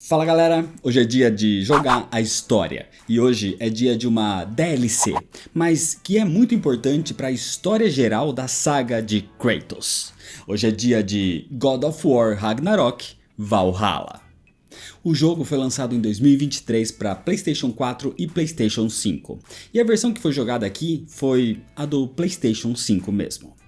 Fala galera, hoje é dia de jogar a história e hoje é dia de uma DLC, mas que é muito importante para a história geral da saga de Kratos. Hoje é dia de God of War Ragnarok Valhalla. O jogo foi lançado em 2023 para PlayStation 4 e PlayStation 5, e a versão que foi jogada aqui foi a do PlayStation 5 mesmo.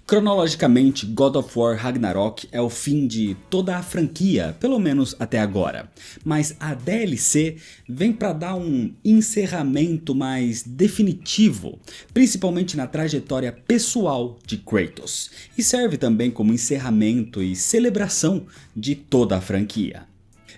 Cronologicamente, God of War Ragnarok é o fim de toda a franquia, pelo menos até agora, mas a DLC vem para dar um encerramento mais definitivo, principalmente na trajetória pessoal de Kratos, e serve também como encerramento e celebração de toda a franquia.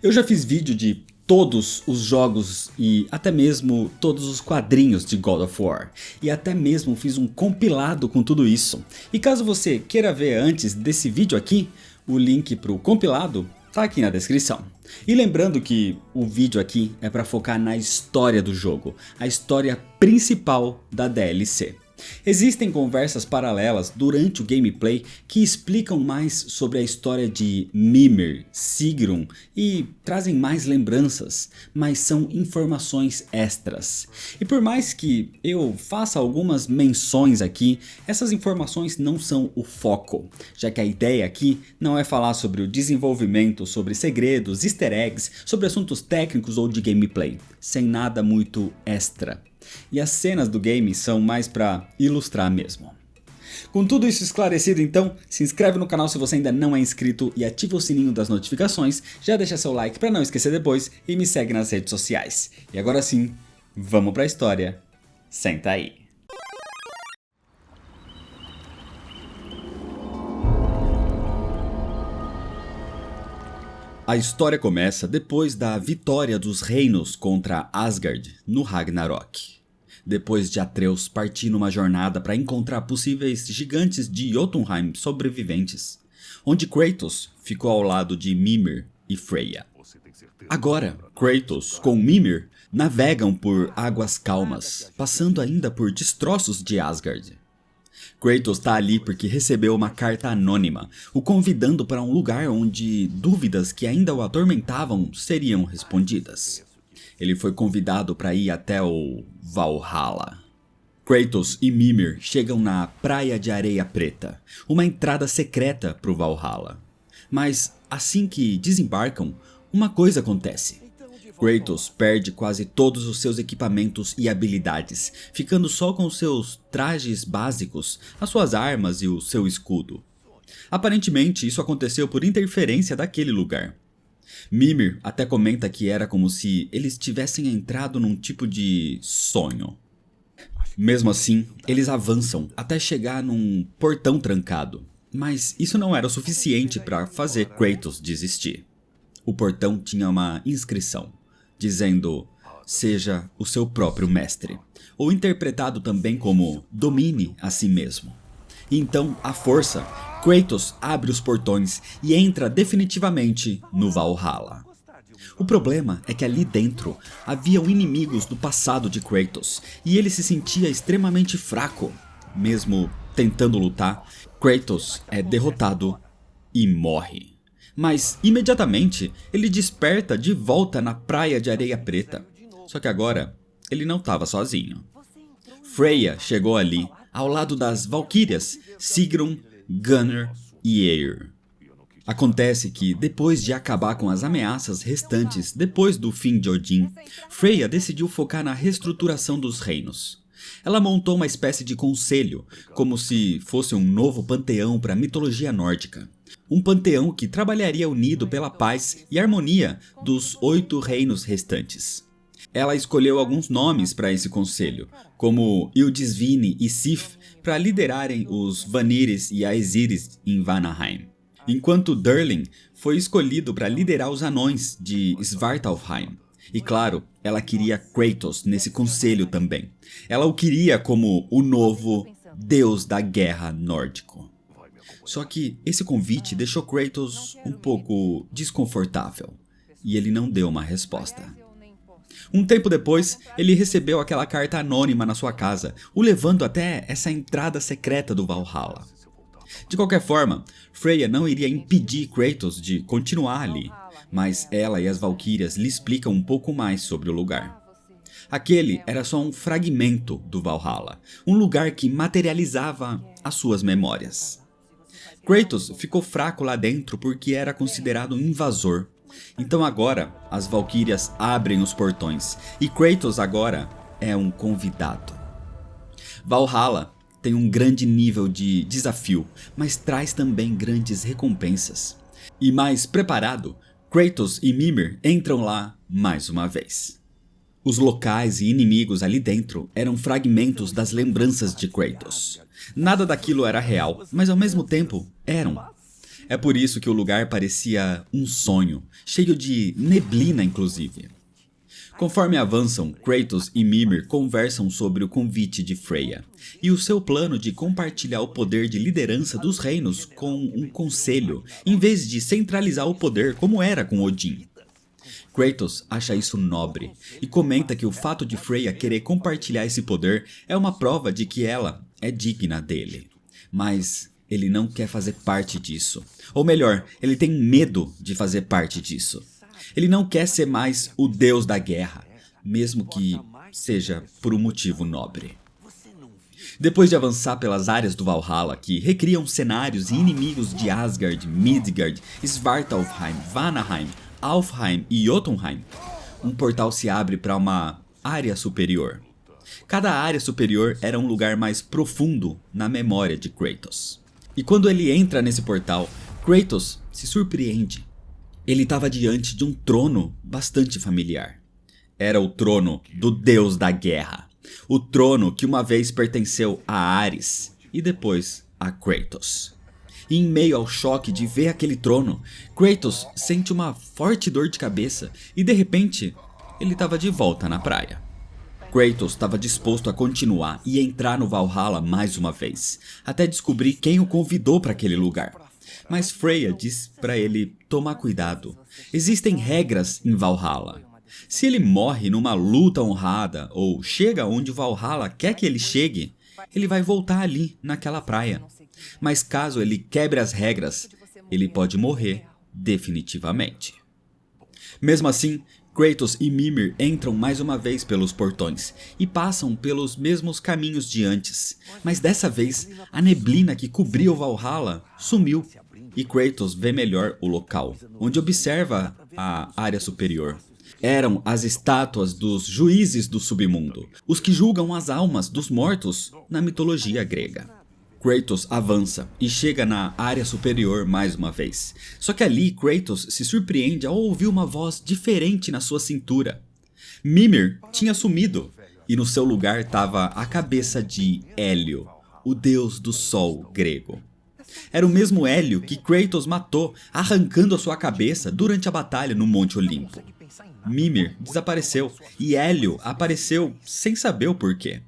Eu já fiz vídeo de todos os jogos e até mesmo todos os quadrinhos de God of War, e até mesmo fiz um compilado com tudo isso. E caso você queira ver antes desse vídeo aqui, o link para o compilado tá aqui na descrição. E lembrando que o vídeo aqui é para focar na história do jogo, a história principal da DLC. Existem conversas paralelas durante o gameplay que explicam mais sobre a história de Mimir, Sigrun e trazem mais lembranças, mas são informações extras. E por mais que eu faça algumas menções aqui, essas informações não são o foco, já que a ideia aqui não é falar sobre o desenvolvimento, sobre segredos, easter eggs, sobre assuntos técnicos ou de gameplay, sem nada muito extra. E as cenas do game são mais para ilustrar mesmo. Com tudo isso esclarecido então, se inscreve no canal se você ainda não é inscrito e ativa o sininho das notificações, já deixa seu like para não esquecer depois e me segue nas redes sociais. E agora sim, vamos pra história, senta aí. A história começa depois da vitória dos reinos contra Asgard no Ragnarok. Depois de Atreus partir numa jornada para encontrar possíveis gigantes de Jotunheim sobreviventes, onde Kratos ficou ao lado de Mimir e Freya. Agora, Kratos com Mimir navegam por águas calmas, passando ainda por destroços de Asgard. Kratos está ali porque recebeu uma carta anônima, o convidando para um lugar onde dúvidas que ainda o atormentavam seriam respondidas. Ele foi convidado para ir até o Valhalla. Kratos e Mimir chegam na Praia de Areia Preta, uma entrada secreta para o Valhalla. Mas assim que desembarcam, uma coisa acontece. Kratos perde quase todos os seus equipamentos e habilidades, ficando só com seus trajes básicos, as suas armas e o seu escudo. Aparentemente isso aconteceu por interferência daquele lugar. Mimir até comenta que era como se eles tivessem entrado num tipo de sonho. Mesmo assim, eles avançam até chegar num portão trancado, mas isso não era o suficiente para fazer Kratos desistir. O portão tinha uma inscrição, dizendo: seja o seu próprio mestre, ou interpretado também como domine a si mesmo. E então, à força, Kratos abre os portões e entra definitivamente no Valhalla. O problema é que ali dentro haviam inimigos do passado de Kratos, e ele se sentia extremamente fraco. Mesmo tentando lutar, Kratos é derrotado e morre. Mas imediatamente ele desperta de volta na Praia de Areia Preta. Só que agora ele não estava sozinho. Freya chegou ali, ao lado das Valquírias, Sigrun, Gunnar e Eir. Acontece que, depois de acabar com as ameaças restantes depois do fim de Odin, Freya decidiu focar na reestruturação dos reinos. Ela montou uma espécie de conselho, como se fosse um novo panteão para a mitologia nórdica. Um panteão que trabalharia unido pela paz e harmonia dos 8 reinos restantes. Ela escolheu alguns nomes para esse conselho, como Ildisvini e Sif, para liderarem os Vanires e Aesiris em Vanaheim. Enquanto Durlin foi escolhido para liderar os anões de Svartalfheim. E claro, ela queria Kratos nesse conselho também. Ela o queria como o novo deus da guerra nórdico. Só que esse convite deixou Kratos um pouco desconfortável, e ele não deu uma resposta. Um tempo depois, ele recebeu aquela carta anônima na sua casa, o levando até essa entrada secreta do Valhalla. De qualquer forma, Freya não iria impedir Kratos de continuar ali, mas ela e as valquírias lhe explicam um pouco mais sobre o lugar. Aquele era só um fragmento do Valhalla, um lugar que materializava as suas memórias. Kratos ficou fraco lá dentro porque era considerado um invasor. Então agora, as valquírias abrem os portões e Kratos agora é um convidado. Valhalla tem um grande nível de desafio, mas traz também grandes recompensas. E mais preparado, Kratos e Mimir entram lá mais uma vez. Os locais e inimigos ali dentro eram fragmentos das lembranças de Kratos. Nada daquilo era real, mas ao mesmo tempo eram. É por isso que o lugar parecia um sonho, cheio de neblina inclusive. Conforme avançam, Kratos e Mimir conversam sobre o convite de Freya e o seu plano de compartilhar o poder de liderança dos reinos com um conselho, em vez de centralizar o poder como era com Odin. Kratos acha isso nobre e comenta que o fato de Freya querer compartilhar esse poder é uma prova de que ela é digna dele. Mas ele não quer fazer parte disso. Ou melhor, ele tem medo de fazer parte disso. Ele não quer ser mais o deus da guerra, mesmo que seja por um motivo nobre. Depois de avançar pelas áreas do Valhalla, que recriam cenários e inimigos de Asgard, Midgard, Svartalfheim, Vanaheim, Alfheim e Jotunheim, um portal se abre para uma área superior. Cada área superior era um lugar mais profundo na memória de Kratos. E quando ele entra nesse portal, Kratos se surpreende. Ele estava diante de um trono bastante familiar. Era o trono do deus da guerra. O trono que uma vez pertenceu a Ares e depois a Kratos. E em meio ao choque de ver aquele trono, Kratos sente uma forte dor de cabeça e de repente ele estava de volta na praia. Kratos estava disposto a continuar e entrar no Valhalla mais uma vez, até descobrir quem o convidou para aquele lugar. Mas Freya diz para ele tomar cuidado. Existem regras em Valhalla. Se ele morre numa luta honrada ou chega onde Valhalla quer que ele chegue, ele vai voltar ali, naquela praia. Mas caso ele quebre as regras, ele pode morrer definitivamente. Mesmo assim, Kratos e Mimir entram mais uma vez pelos portões e passam pelos mesmos caminhos de antes. Mas dessa vez, a neblina que cobria o Valhalla sumiu e Kratos vê melhor o local, onde observa a área superior. Eram as estátuas dos juízes do submundo, os que julgam as almas dos mortos na mitologia grega. Kratos avança e chega na área superior mais uma vez. Só que ali Kratos se surpreende ao ouvir uma voz diferente na sua cintura. Mimir tinha sumido e no seu lugar estava a cabeça de Hélio, o deus do sol grego. Era o mesmo Hélio que Kratos matou arrancando a sua cabeça durante a batalha no Monte Olimpo. Mimir desapareceu e Hélio apareceu sem saber o porquê.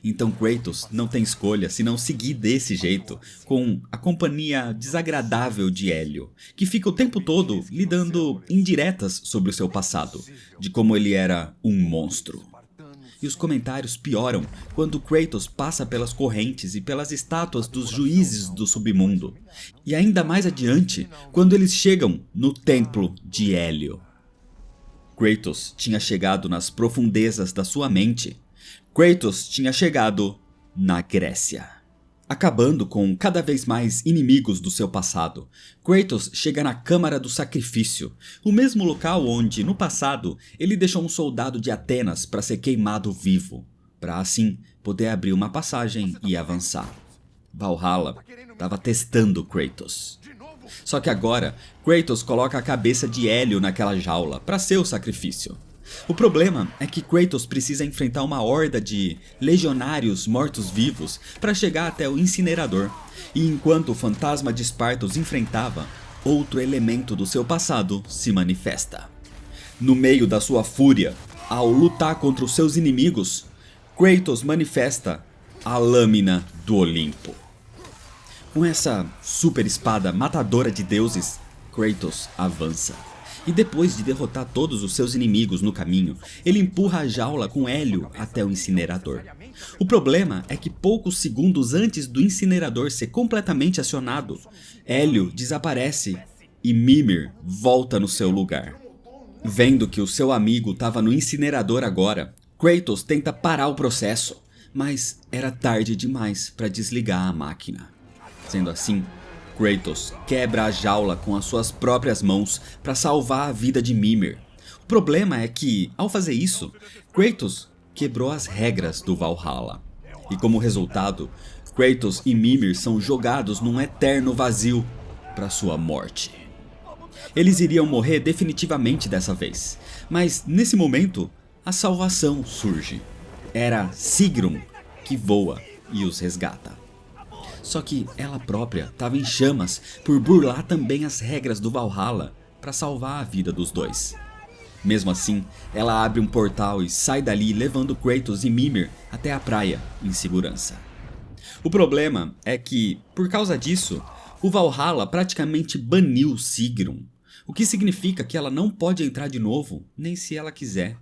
Então Kratos não tem escolha senão seguir desse jeito, com a companhia desagradável de Hélio, que fica o tempo todo lhe dando indiretas sobre o seu passado, de como ele era um monstro. E os comentários pioram quando Kratos passa pelas correntes e pelas estátuas dos juízes do submundo. E ainda mais adiante, quando eles chegam no templo de Hélio. Kratos tinha chegado nas profundezas da sua mente. Kratos tinha chegado na Grécia. Acabando com cada vez mais inimigos do seu passado, Kratos chega na Câmara do Sacrifício, o mesmo local onde, no passado, ele deixou um soldado de Atenas para ser queimado vivo, para assim poder abrir uma passagem e avançar. Valhalla estava testando Kratos. Só que agora, Kratos coloca a cabeça de Hélio naquela jaula para ser o sacrifício. O problema é que Kratos precisa enfrentar uma horda de legionários mortos-vivos para chegar até o incinerador. E enquanto o fantasma de Esparta os enfrentava, outro elemento do seu passado se manifesta. No meio da sua fúria, ao lutar contra os seus inimigos, Kratos manifesta a Lâmina do Olimpo. Com essa super espada matadora de deuses, Kratos avança. E depois de derrotar todos os seus inimigos no caminho, ele empurra a jaula com Hélio até o incinerador. O problema é que poucos segundos antes do incinerador ser completamente acionado, Hélio desaparece e Mimir volta no seu lugar. Vendo que o seu amigo estava no incinerador agora, Kratos tenta parar o processo, mas era tarde demais para desligar a máquina. Sendo assim, Kratos quebra a jaula com as suas próprias mãos para salvar a vida de Mimir. O problema é que, ao fazer isso, Kratos quebrou as regras do Valhalla. E como resultado, Kratos e Mimir são jogados num eterno vazio para sua morte. Eles iriam morrer definitivamente dessa vez, mas nesse momento a salvação surge. Era Sigrun que voa e os resgata. Só que ela própria estava em chamas por burlar também as regras do Valhalla para salvar a vida dos dois. Mesmo assim, ela abre um portal e sai dali levando Kratos e Mimir até a praia em segurança. O problema é que, por causa disso, o Valhalla praticamente baniu Sigrun, o que significa que ela não pode entrar de novo, nem se ela quiser.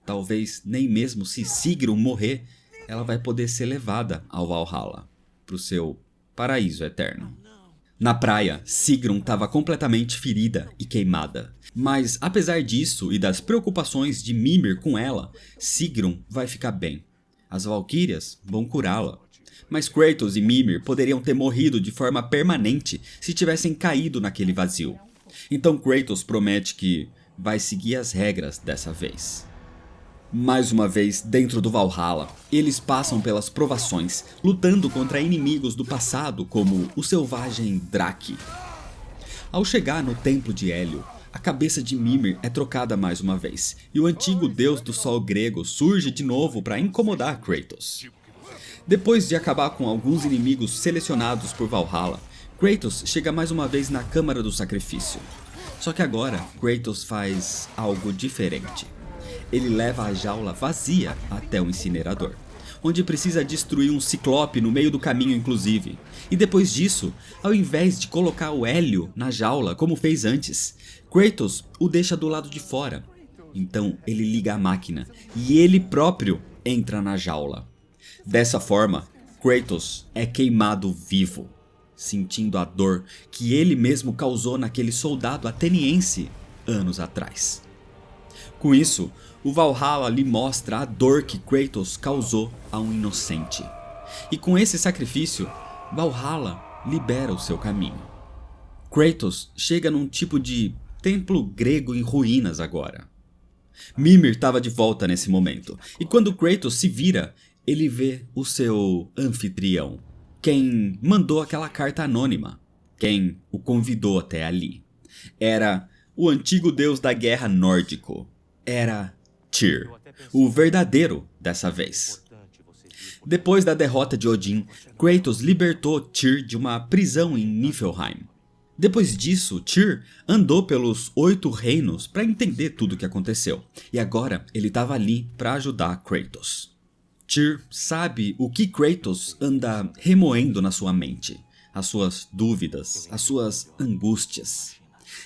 Talvez nem mesmo se Sigrun morrer, ela vai poder ser levada ao Valhalla, para o seu paraíso eterno. Na praia, Sigrun estava completamente ferida e queimada. Mas apesar disso e das preocupações de Mimir com ela, Sigrun vai ficar bem. As Valquírias vão curá-la. Mas Kratos e Mimir poderiam ter morrido de forma permanente se tivessem caído naquele vazio. Então Kratos promete que vai seguir as regras dessa vez. Mais uma vez dentro do Valhalla, eles passam pelas provações, lutando contra inimigos do passado como o selvagem Drake. Ao chegar no templo de Hélio, a cabeça de Mimir é trocada mais uma vez, e o antigo deus do sol grego surge de novo para incomodar Kratos. Depois de acabar com alguns inimigos selecionados por Valhalla, Kratos chega mais uma vez na Câmara do Sacrifício. Só que agora, Kratos faz algo diferente. Ele leva a jaula vazia até o incinerador, onde precisa destruir um ciclope no meio do caminho inclusive. E depois disso, ao invés de colocar o Hélio na jaula como fez antes, Kratos o deixa do lado de fora. Então ele liga a máquina e ele próprio entra na jaula. Dessa forma, Kratos é queimado vivo, sentindo a dor que ele mesmo causou naquele soldado ateniense anos atrás. Com isso, o Valhalla lhe mostra a dor que Kratos causou a um inocente. E com esse sacrifício, Valhalla libera o seu caminho. Kratos chega num tipo de templo grego em ruínas agora. Mimir estava de volta nesse momento, e quando Kratos se vira, ele vê o seu anfitrião, quem mandou aquela carta anônima, quem o convidou até ali. Era o antigo deus da guerra nórdico. Era Tyr, o verdadeiro dessa vez. Depois da derrota de Odin, Kratos libertou Tyr de uma prisão em Niflheim. Depois disso, Tyr andou pelos 8 reinos para entender tudo o que aconteceu, e agora ele estava ali para ajudar Kratos. Tyr sabe o que Kratos anda remoendo na sua mente, as suas dúvidas, as suas angústias.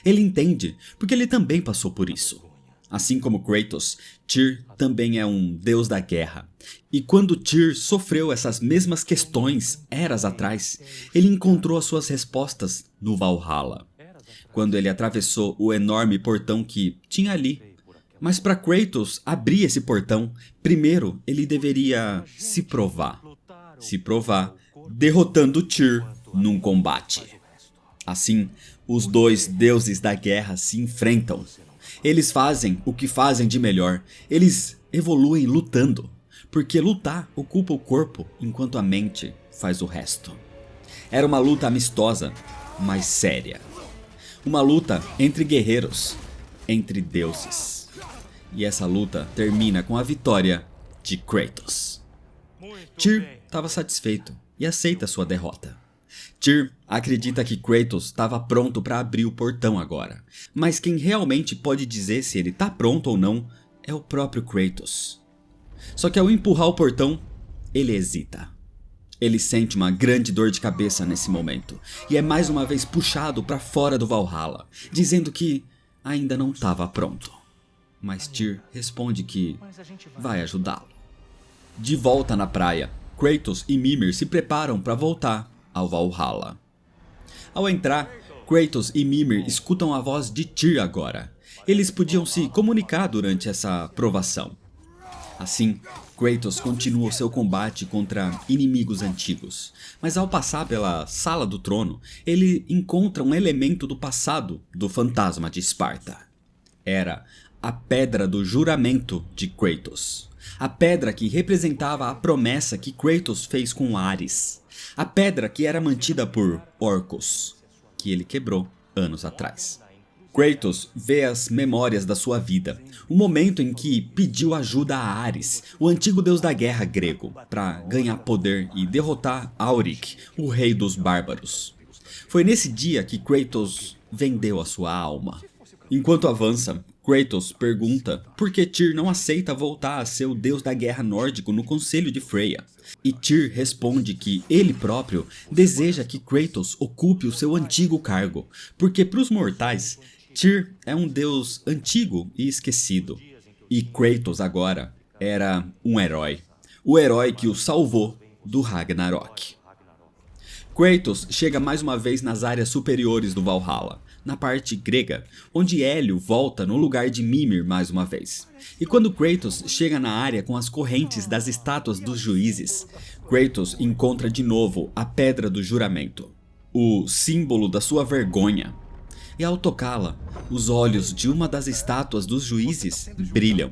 Ele entende porque ele também passou por isso. Assim como Kratos, Tyr também é um deus da guerra. E quando Tyr sofreu essas mesmas questões eras atrás, ele encontrou as suas respostas no Valhalla, quando ele atravessou o enorme portão que tinha ali. Mas para Kratos abrir esse portão, primeiro ele deveria se provar. Se provar derrotando Tyr num combate. Assim, os dois deuses da guerra se enfrentam. Eles fazem o que fazem de melhor. Eles evoluem lutando. Porque lutar ocupa o corpo enquanto a mente faz o resto. Era uma luta amistosa, mas séria. Uma luta entre guerreiros, entre deuses. E essa luta termina com a vitória de Kratos. Tyr estava satisfeito e aceita sua derrota. Tyr acredita que Kratos estava pronto para abrir o portão agora. Mas quem realmente pode dizer se ele está pronto ou não é o próprio Kratos. Só que ao empurrar o portão, ele hesita. Ele sente uma grande dor de cabeça nesse momento e é mais uma vez puxado para fora do Valhalla, dizendo que ainda não estava pronto. Mas Tyr responde que vai ajudá-lo. De volta na praia, Kratos e Mimir se preparam para voltar ao Valhalla. Ao entrar, Kratos e Mimir escutam a voz de Tyr agora. Eles podiam se comunicar durante essa provação. Assim, Kratos continua seu combate contra inimigos antigos, mas ao passar pela Sala do Trono, ele encontra um elemento do passado do fantasma de Esparta. Era a Pedra do Juramento de Kratos. A pedra que representava a promessa que Kratos fez com Ares. A pedra que era mantida por Orcus, que ele quebrou anos atrás. Kratos vê as memórias da sua vida, o momento em que pediu ajuda a Ares, o antigo deus da guerra grego, para ganhar poder e derrotar Auric, o rei dos bárbaros. Foi nesse dia que Kratos vendeu a sua alma. Enquanto avança, Kratos pergunta por que Tyr não aceita voltar a ser o deus da guerra nórdico no conselho de Freya. E Tyr responde que ele próprio deseja que Kratos ocupe o seu antigo cargo, porque para os mortais, Tyr é um deus antigo e esquecido. E Kratos agora era um herói. O herói que o salvou do Ragnarok. Kratos chega mais uma vez nas áreas superiores do Valhalla, na parte grega, onde Hélio volta no lugar de Mimir mais uma vez. E quando Kratos chega na área com as correntes das estátuas dos juízes, Kratos encontra de novo a Pedra do Juramento, o símbolo da sua vergonha. E ao tocá-la, os olhos de uma das estátuas dos juízes brilham.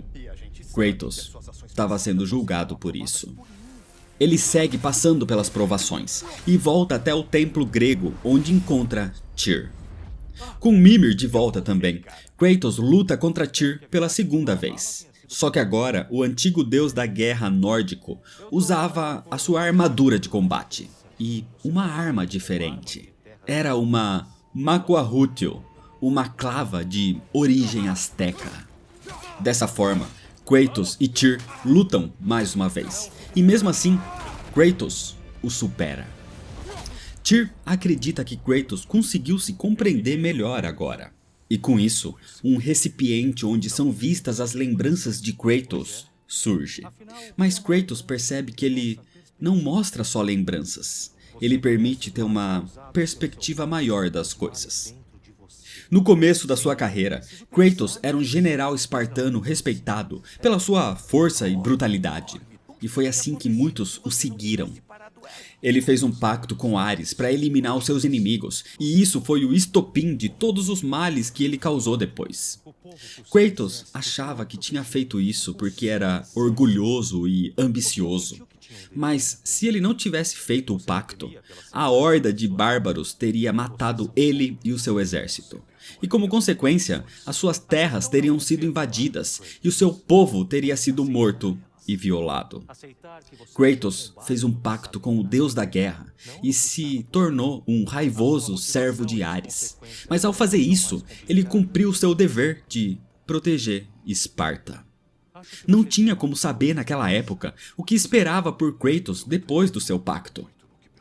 Kratos estava sendo julgado por isso. Ele segue passando pelas provações e volta até o templo grego, onde encontra Tyr. Com Mimir de volta também, Kratos luta contra Tyr pela segunda vez. Só que agora, o antigo deus da guerra nórdico usava a sua armadura de combate e uma arma diferente. Era uma Macuarrútil, uma clava de origem asteca. Dessa forma, Kratos e Tyr lutam mais uma vez, e mesmo assim, Kratos o supera. Tyr acredita que Kratos conseguiu se compreender melhor agora. E com isso, um recipiente onde são vistas as lembranças de Kratos surge. Mas Kratos percebe que ele não mostra só lembranças. Ele permite ter uma perspectiva maior das coisas. No começo da sua carreira, Kratos era um general espartano respeitado pela sua força e brutalidade. E foi assim que muitos o seguiram. Ele fez um pacto com Ares para eliminar os seus inimigos, e isso foi o estopim de todos os males que ele causou depois. Kratos achava que tinha feito isso porque era orgulhoso e ambicioso. Mas se ele não tivesse feito o pacto, a horda de bárbaros teria matado ele e o seu exército. E como consequência, as suas terras teriam sido invadidas e o seu povo teria sido morto e violado. Kratos fez um pacto com o deus da guerra e se tornou um raivoso servo de Ares. Mas ao fazer isso, ele cumpriu seu dever de proteger Esparta. Não tinha como saber naquela época o que esperava por Kratos depois do seu pacto.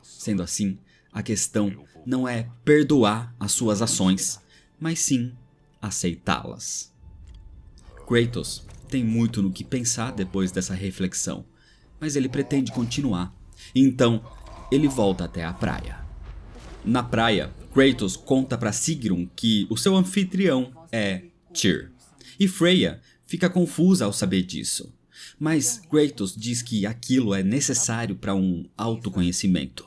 Sendo assim, a questão não é perdoar as suas ações, mas sim aceitá-las. Kratos tem muito no que pensar depois dessa reflexão, mas ele pretende continuar. Então, ele volta até a praia. Na praia, Kratos conta para Sigrun que o seu anfitrião é Tyr. E Freya fica confusa ao saber disso. Mas Kratos diz que aquilo é necessário para um autoconhecimento.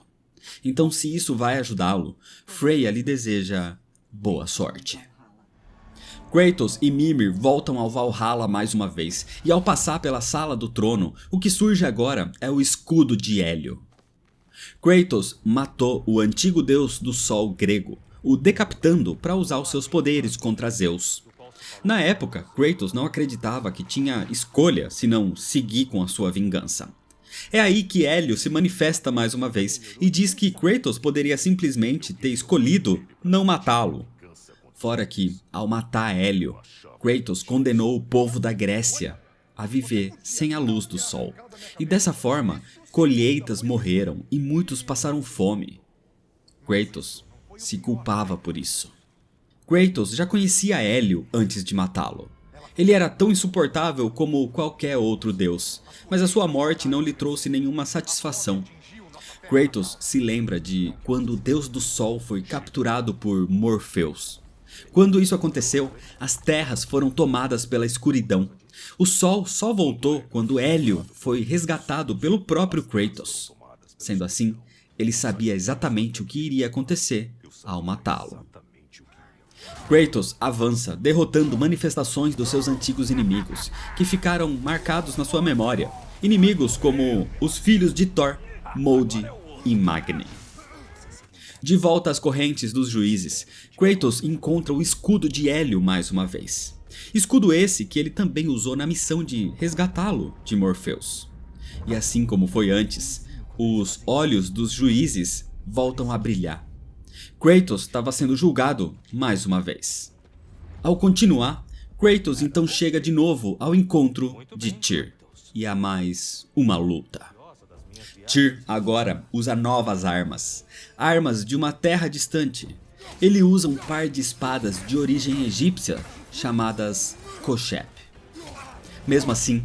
Então, se isso vai ajudá-lo, Freya lhe deseja boa sorte. Kratos e Mimir voltam ao Valhalla mais uma vez, e ao passar pela Sala do Trono, o que surge agora é o escudo de Hélio. Kratos matou o antigo deus do sol grego, o decapitando para usar os seus poderes contra Zeus. Na época, Kratos não acreditava que tinha escolha senão seguir com a sua vingança. É aí que Hélio se manifesta mais uma vez e diz que Kratos poderia simplesmente ter escolhido não matá-lo. Fora que, ao matar Hélio, Kratos condenou o povo da Grécia a viver sem a luz do sol. E dessa forma, colheitas morreram e muitos passaram fome. Kratos se culpava por isso. Kratos já conhecia Hélio antes de matá-lo. Ele era tão insuportável como qualquer outro deus, mas a sua morte não lhe trouxe nenhuma satisfação. Kratos se lembra de quando o deus do sol foi capturado por Morpheus. Quando isso aconteceu, as terras foram tomadas pela escuridão. O sol só voltou quando Hélio foi resgatado pelo próprio Kratos. Sendo assim, ele sabia exatamente o que iria acontecer ao matá-lo. Kratos avança, derrotando manifestações dos seus antigos inimigos, que ficaram marcados na sua memória. Inimigos como os filhos de Thor, Molde e Magni. De volta às correntes dos juízes, Kratos encontra o escudo de Hélio mais uma vez. Escudo esse que ele também usou na missão de resgatá-lo de Morpheus. E assim como foi antes, os olhos dos juízes voltam a brilhar. Kratos estava sendo julgado mais uma vez. Ao continuar, Kratos então chega de novo ao encontro de Tyr. E há mais uma luta. Tyr agora usa novas armas. Armas de uma terra distante. Ele usa um par de espadas de origem egípcia chamadas Koshep. Mesmo assim,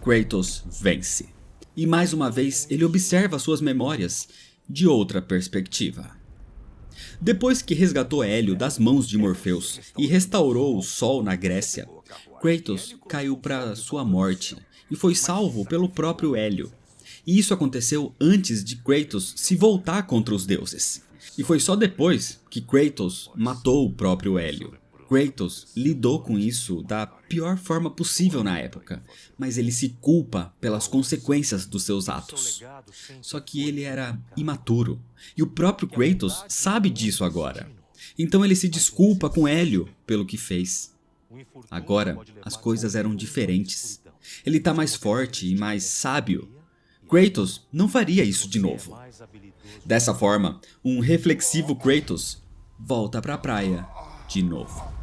Kratos vence. E mais uma vez ele observa suas memórias de outra perspectiva. Depois que resgatou Hélio das mãos de Morpheus e restaurou o sol na Grécia, Kratos caiu para sua morte e foi salvo pelo próprio Hélio. E isso aconteceu antes de Kratos se voltar contra os deuses. E foi só depois que Kratos matou o próprio Hélio. Kratos lidou com isso da pior forma possível na época, mas ele se culpa pelas consequências dos seus atos. Só que ele era imaturo, e o próprio Kratos sabe disso agora. Então ele se desculpa com Hélio pelo que fez. Agora, as coisas eram diferentes. Ele está mais forte e mais sábio. Kratos não faria isso de novo. Dessa forma, um reflexivo Kratos volta para a praia de novo.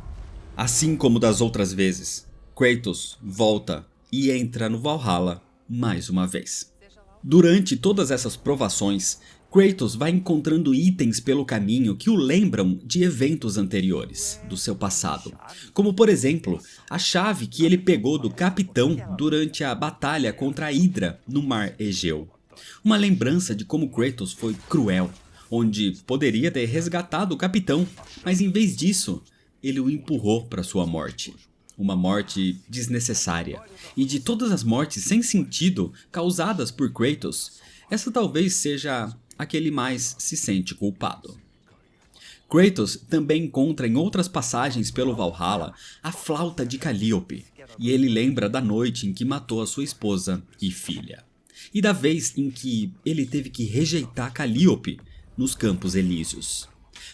Assim como das outras vezes, Kratos volta e entra no Valhalla mais uma vez. Durante todas essas provações, Kratos vai encontrando itens pelo caminho que o lembram de eventos anteriores do seu passado. Como por exemplo, a chave que ele pegou do capitão durante a batalha contra a Hidra no mar Egeu. Uma lembrança de como Kratos foi cruel, onde poderia ter resgatado o capitão, mas em vez disso, ele o empurrou para sua morte. Uma morte desnecessária. E de todas as mortes sem sentido causadas por Kratos, essa talvez seja a que ele mais se sente culpado. Kratos também encontra em outras passagens pelo Valhalla a flauta de Calliope, e ele lembra da noite em que matou a sua esposa e filha. E da vez em que ele teve que rejeitar Calliope nos Campos Elíseos.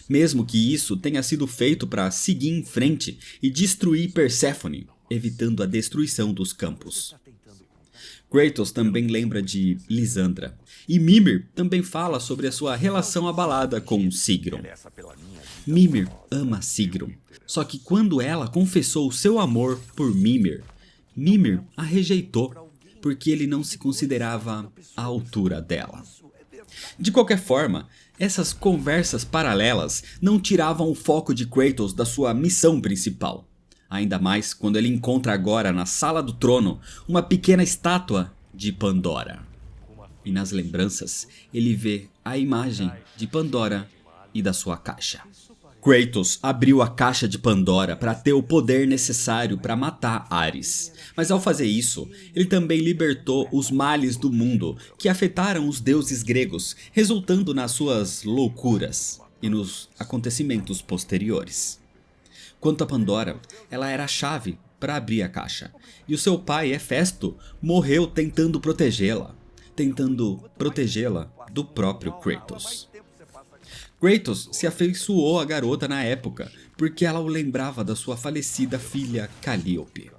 Mesmo que isso tenha sido feito para seguir em frente e destruir Perséfone, evitando a destruição dos campos. Kratos também lembra de Lisandra, e Mimir também fala sobre a sua relação abalada com Sigrun. Mimir ama Sigrun, só que quando ela confessou seu amor por Mimir, Mimir a rejeitou, porque ele não se considerava à altura dela. De qualquer forma, essas conversas paralelas não tiravam o foco de Kratos da sua missão principal. Ainda mais quando ele encontra agora na Sala do Trono uma pequena estátua de Pandora. E nas lembranças ele vê a imagem de Pandora e da sua caixa. Kratos abriu a caixa de Pandora para ter o poder necessário para matar Ares. Mas ao fazer isso, ele também libertou os males do mundo que afetaram os deuses gregos, resultando nas suas loucuras e nos acontecimentos posteriores. Quanto a Pandora, ela era a chave para abrir a caixa, e o seu pai, Hefesto, morreu tentando protegê-la do próprio Kratos. Kratos se afeiçoou à garota na época, porque ela o lembrava da sua falecida filha Calliope.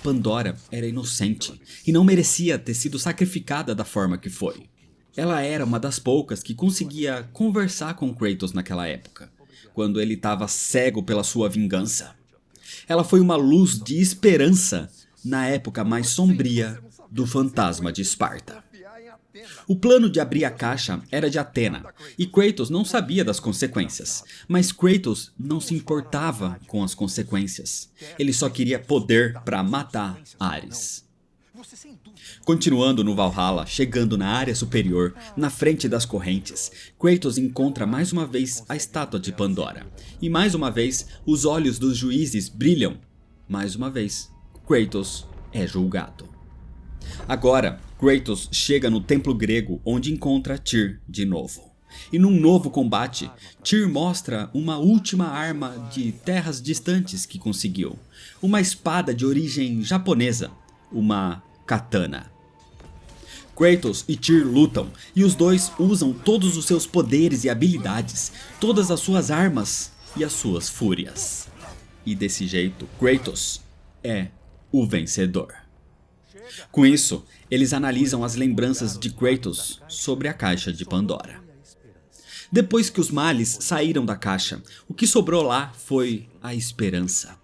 Pandora era inocente e não merecia ter sido sacrificada da forma que foi. Ela era uma das poucas que conseguia conversar com Kratos naquela época, quando ele estava cego pela sua vingança. Ela foi uma luz de esperança na época mais sombria do fantasma de Esparta. O plano de abrir a caixa era de Atena, e Kratos não sabia das consequências. Mas Kratos não se importava com as consequências. Ele só queria poder para matar Ares. Continuando no Valhalla, chegando na área superior, na frente das correntes, Kratos encontra mais uma vez a estátua de Pandora. E mais uma vez, os olhos dos juízes brilham. Mais uma vez, Kratos é julgado. Agora, Kratos chega no templo grego onde encontra Tyr de novo. E num novo combate, Tyr mostra uma última arma de terras distantes que conseguiu. Uma espada de origem japonesa, uma katana. Kratos e Tyr lutam, e os dois usam todos os seus poderes e habilidades, todas as suas armas e as suas fúrias. E desse jeito, Kratos é o vencedor. Com isso, eles analisam as lembranças de Kratos sobre a caixa de Pandora. Depois que os males saíram da caixa, o que sobrou lá foi a esperança.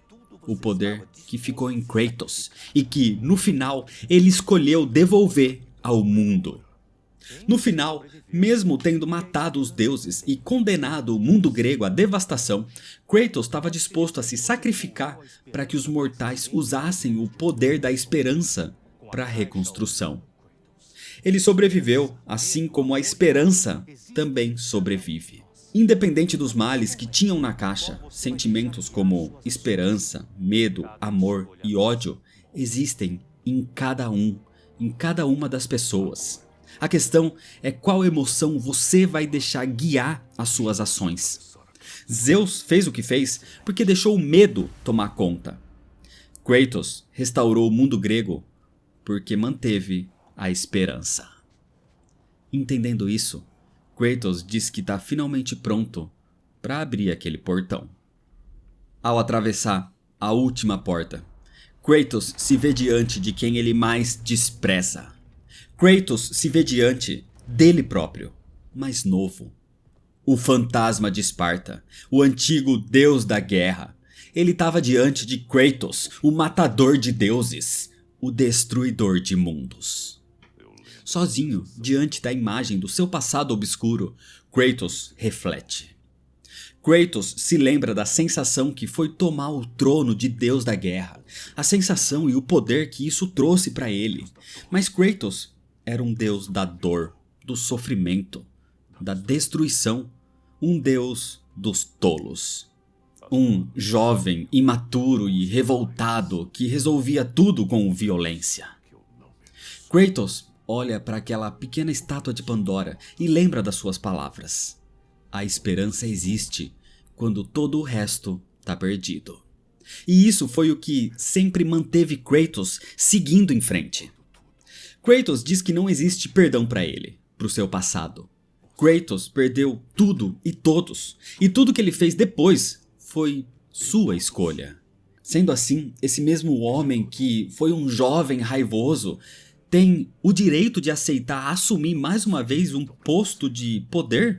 O poder que ficou em Kratos e que, no final, ele escolheu devolver ao mundo. No final, mesmo tendo matado os deuses e condenado o mundo grego à devastação, Kratos estava disposto a se sacrificar para que os mortais usassem o poder da esperança para a reconstrução. Ele sobreviveu, assim como a esperança também sobrevive. Independente dos males que tinham na caixa, sentimentos como esperança, medo, amor e ódio existem em cada uma das pessoas. A questão é qual emoção você vai deixar guiar as suas ações. Zeus fez o que fez porque deixou o medo tomar conta. Kratos restaurou o mundo grego porque manteve a esperança. Entendendo isso, Kratos diz que está finalmente pronto para abrir aquele portão. Ao atravessar a última porta, Kratos se vê diante de quem ele mais despreza. Kratos se vê diante dele próprio, mais novo. O fantasma de Esparta, o antigo deus da guerra. Ele estava diante de Kratos, o matador de deuses, o destruidor de mundos. Sozinho, diante da imagem do seu passado obscuro, Kratos reflete. Kratos se lembra da sensação que foi tomar o trono de Deus da guerra, a sensação e o poder que isso trouxe para ele. Mas Kratos era um deus da dor, do sofrimento, da destruição, um deus dos tolos. Um jovem imaturo e revoltado que resolvia tudo com violência. Kratos olha para aquela pequena estátua de Pandora e lembra das suas palavras. A esperança existe quando todo o resto está perdido. E isso foi o que sempre manteve Kratos seguindo em frente. Kratos diz que não existe perdão para ele, para o seu passado. Kratos perdeu tudo e todos, e tudo que ele fez depois foi sua escolha. Sendo assim, esse mesmo homem que foi um jovem raivoso tem o direito de aceitar assumir mais uma vez um posto de poder?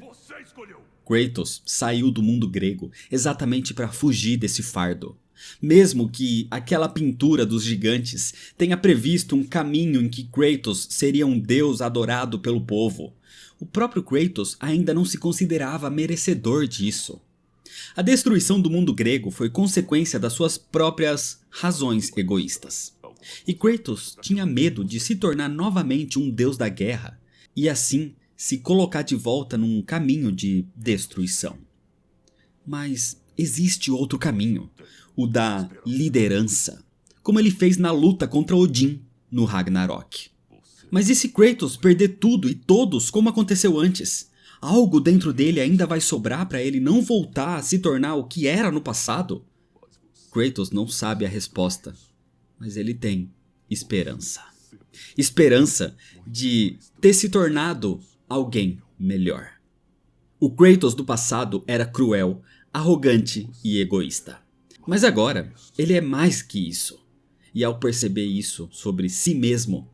Kratos saiu do mundo grego exatamente para fugir desse fardo. Mesmo que aquela pintura dos gigantes tenha previsto um caminho em que Kratos seria um deus adorado pelo povo, o próprio Kratos ainda não se considerava merecedor disso. A destruição do mundo grego foi consequência das suas próprias razões egoístas. E Kratos tinha medo de se tornar novamente um deus da guerra e assim se colocar de volta num caminho de destruição. Mas existe outro caminho, o da liderança, como ele fez na luta contra Odin no Ragnarok. Mas e se Kratos perder tudo e todos como aconteceu antes? Algo dentro dele ainda vai sobrar para ele não voltar a se tornar o que era no passado? Kratos não sabe a resposta. Mas ele tem esperança. Esperança de ter se tornado alguém melhor. O Kratos do passado era cruel, arrogante e egoísta. Mas agora, ele é mais que isso. E ao perceber isso sobre si mesmo,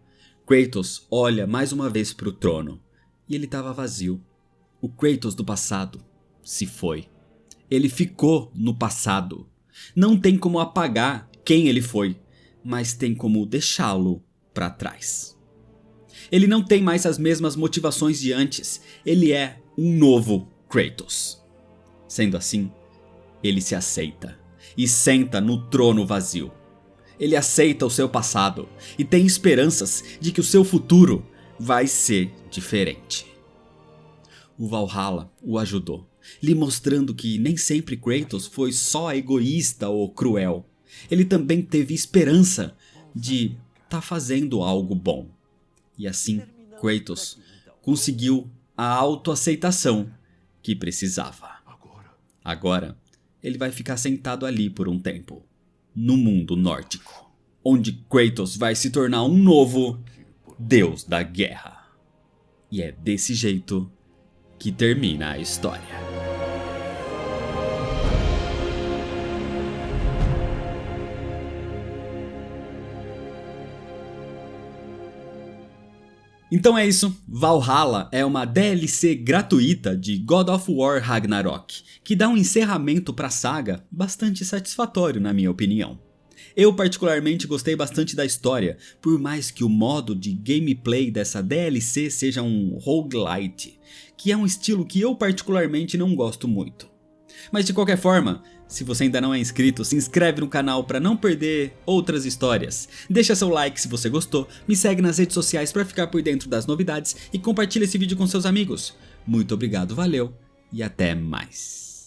Kratos olha mais uma vez para o trono. E ele estava vazio. O Kratos do passado se foi. Ele ficou no passado. Não tem como apagar quem ele foi, mas tem como deixá-lo para trás. Ele não tem mais as mesmas motivações de antes, ele é um novo Kratos. Sendo assim, ele se aceita e senta no trono vazio. Ele aceita o seu passado e tem esperanças de que o seu futuro vai ser diferente. O Valhalla o ajudou, lhe mostrando que nem sempre Kratos foi só egoísta ou cruel. Ele também teve esperança de estar fazendo algo bom. E assim, Kratos conseguiu a autoaceitação que precisava. Agora, ele vai ficar sentado ali por um tempo, no mundo nórdico, onde Kratos vai se tornar um novo deus da guerra. E é desse jeito que termina a história. Então é isso, Valhalla é uma DLC gratuita de God of War Ragnarok, que dá um encerramento para a saga bastante satisfatório na minha opinião. Eu particularmente gostei bastante da história, por mais que o modo de gameplay dessa DLC seja um roguelite, que é um estilo que eu particularmente não gosto muito. Mas de qualquer forma, se você ainda não é inscrito, se inscreve no canal para não perder outras histórias. Deixa seu like se você gostou, me segue nas redes sociais para ficar por dentro das novidades e compartilha esse vídeo com seus amigos. Muito obrigado, valeu e até mais.